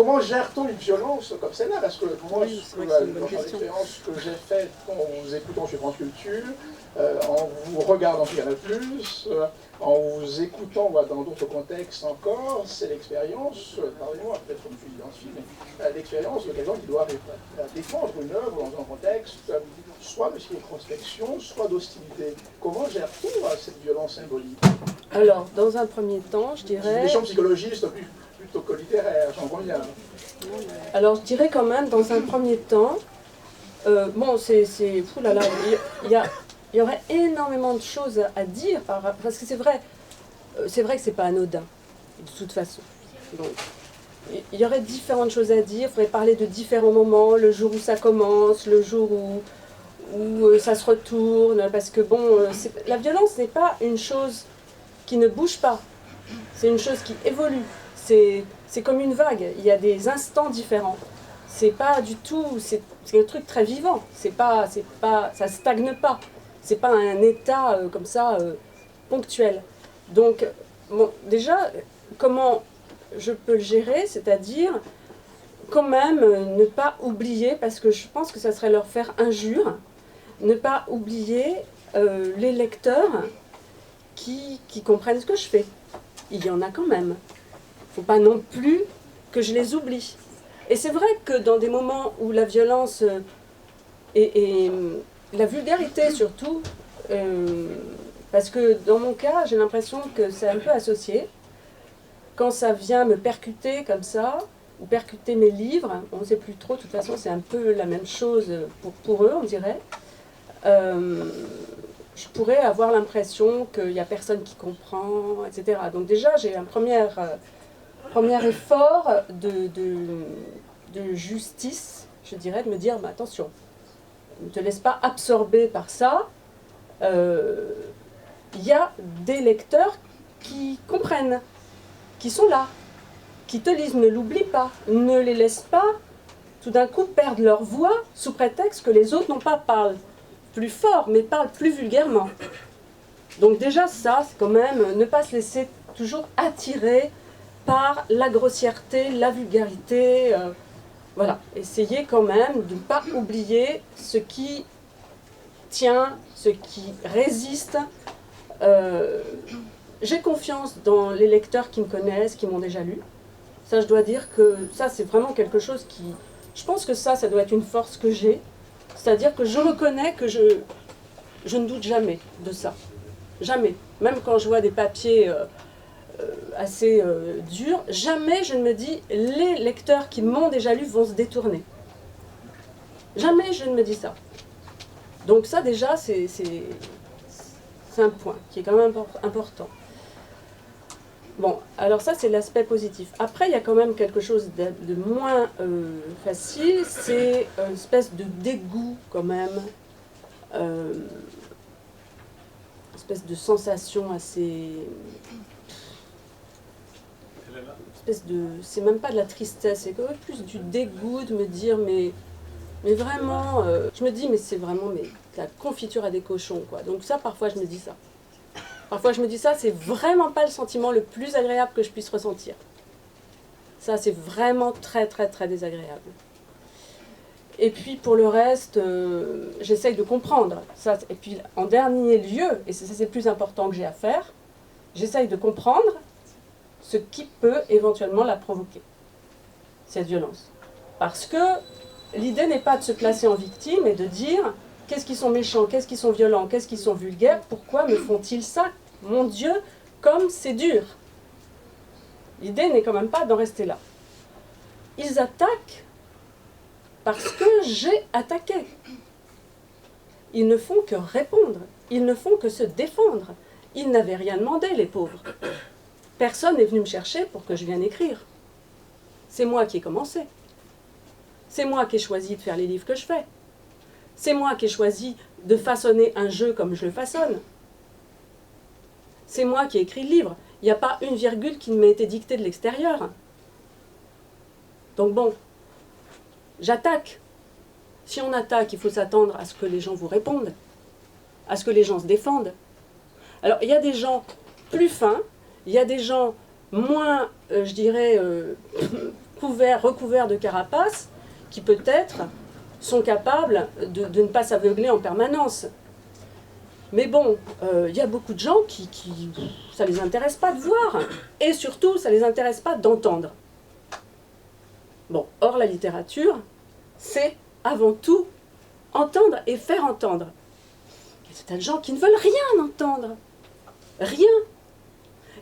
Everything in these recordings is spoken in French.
comment gère-t-on une violence comme celle-là? Parce que moi, Oui, c'est vrai que c'est une bonne dans question. l'expérience que j'ai faite en vous écoutant chez France Culture, en vous regardant sur Canal+, en vous écoutant dans d'autres contextes encore, c'est l'expérience, pardonnez-moi, peut-être que je me suis identifié, mais l'expérience de quelqu'un qui doit défendre une œuvre dans un contexte soit de circonspection, soit d'hostilité. Comment gère-t-on cette violence symbolique? Alors, dans un premier temps, je C'est une dirais... question psychologiste plutôt que littéraire, j'en conviens. Alors, je dirais quand même, dans un premier temps, bon, fou là là, il y aurait énormément de choses à dire, parce que c'est vrai que c'est pas anodin, de toute façon. Donc, il y aurait différentes choses à dire, il faudrait parler de différents moments, le jour où ça commence, le jour où ça se retourne, parce que bon, la violence n'est pas une chose qui ne bouge pas, c'est une chose qui évolue, c'est comme une vague, il y a des instants différents. C'est pas du tout, c'est un truc très vivant, ça stagne pas, c'est pas un état comme ça ponctuel. Donc, bon, déjà, comment je peux le gérer, c'est-à-dire quand même ne pas oublier, parce que je pense que ça serait leur faire injure, ne pas oublier les lecteurs qui comprennent ce que je fais. Il y en a quand même. Il ne faut pas non plus que je les oublie. Et c'est vrai que dans des moments où la violence et la vulgarité surtout, parce que dans mon cas, j'ai l'impression que c'est un peu associé. Quand ça vient me percuter comme ça, ou percuter mes livres, on ne sait plus trop, de toute façon c'est un peu la même chose pour eux, on dirait. Je pourrais avoir l'impression qu'il n'y a personne qui comprend, etc. Donc déjà, j'ai un premier effort de justice, je dirais, de me dire, bah, attention, ne te laisse pas absorber par ça. Il y a des lecteurs qui comprennent, qui sont là, qui te lisent, ne l'oublie pas, ne les laisse pas tout d'un coup perdre leur voix sous prétexte que les autres n'ont pas parlé plus fort, mais parlent plus vulgairement. Donc déjà ça, c'est quand même ne pas se laisser toujours attirer par la grossièreté, la vulgarité, voilà. Essayez quand même de ne pas oublier ce qui tient, ce qui résiste. J'ai confiance dans les lecteurs qui me connaissent, qui m'ont déjà lu. Ça, je dois dire que ça, c'est vraiment quelque chose qui... Je pense que ça doit être une force que j'ai. C'est-à-dire que je reconnais que je ne doute jamais de ça. Jamais. Même quand je vois des papiers assez durs, jamais je ne me dis les lecteurs qui m'ont déjà lu vont se détourner. Jamais je ne me dis ça. Donc ça, déjà, c'est un point qui est quand même important. Bon, alors ça c'est l'aspect positif. Après, il y a quand même quelque chose de moins facile, c'est une espèce de dégoût quand même, une espèce de sensation assez... c'est même pas de la tristesse, c'est quand même plus du dégoût de me dire, mais vraiment, je me dis, mais c'est vraiment la confiture à des cochons, quoi. Donc ça, parfois, je me dis ça. Parfois je me dis ça, c'est vraiment pas le sentiment le plus agréable que je puisse ressentir. Ça, c'est vraiment très très très désagréable. Et puis pour le reste, j'essaye de comprendre. Ça, et puis en dernier lieu, et c'est le plus important que j'ai à faire, j'essaye de comprendre ce qui peut éventuellement la provoquer, cette violence. Parce que l'idée n'est pas de se placer en victime et de dire qu'est-ce qu'ils sont méchants, qu'est-ce qu'ils sont violents, qu'est-ce qu'ils sont vulgaires, pourquoi me font-ils ça? Mon Dieu, comme c'est dur. L'idée n'est quand même pas d'en rester là. Ils attaquent parce que j'ai attaqué. Ils ne font que répondre, ils ne font que se défendre. Ils n'avaient rien demandé, les pauvres. Personne n'est venu me chercher pour que je vienne écrire. C'est moi qui ai commencé. C'est moi qui ai choisi de faire les livres que je fais. C'est moi qui ai choisi de façonner un jeu comme je le façonne. C'est moi qui ai écrit le livre. Il n'y a pas une virgule qui m'a été dictée de l'extérieur. Donc bon, j'attaque. Si on attaque, il faut s'attendre à ce que les gens vous répondent, à ce que les gens se défendent. Alors, il y a des gens plus fins, il y a des gens moins, je dirais, recouverts de carapaces qui peut-être sont capables de ne pas s'aveugler en permanence. Mais bon, il y a beaucoup de gens ça ne les intéresse pas de voir, et surtout, ça ne les intéresse pas d'entendre. Bon, or la littérature, c'est avant tout entendre et faire entendre. Il y a des tas de gens qui ne veulent rien entendre. Rien.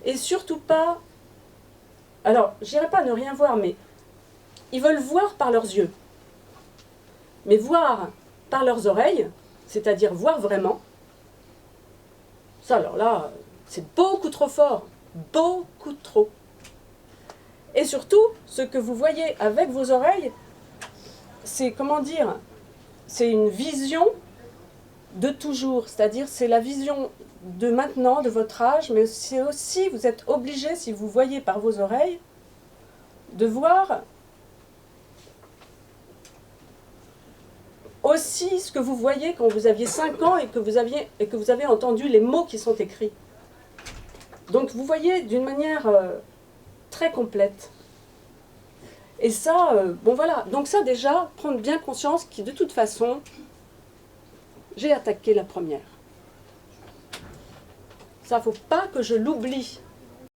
Et surtout pas... Alors, je n'irai pas ne rien voir, mais ils veulent voir par leurs yeux. Mais voir par leurs oreilles, c'est-à-dire voir vraiment, ça alors là, c'est beaucoup trop fort. Beaucoup trop. Et surtout, ce que vous voyez avec vos oreilles, c'est, comment dire, c'est une vision de toujours. C'est-à-dire, c'est la vision de maintenant, de votre âge, mais c'est aussi, vous êtes obligé, si vous voyez par vos oreilles, de voir aussi ce que vous voyez quand vous aviez 5 ans et que vous avez entendu les mots qui sont écrits. Donc vous voyez d'une manière très complète. Et ça, bon voilà, donc ça déjà, prendre bien conscience que de toute façon, j'ai attaqué la première. Ça, faut pas que je l'oublie.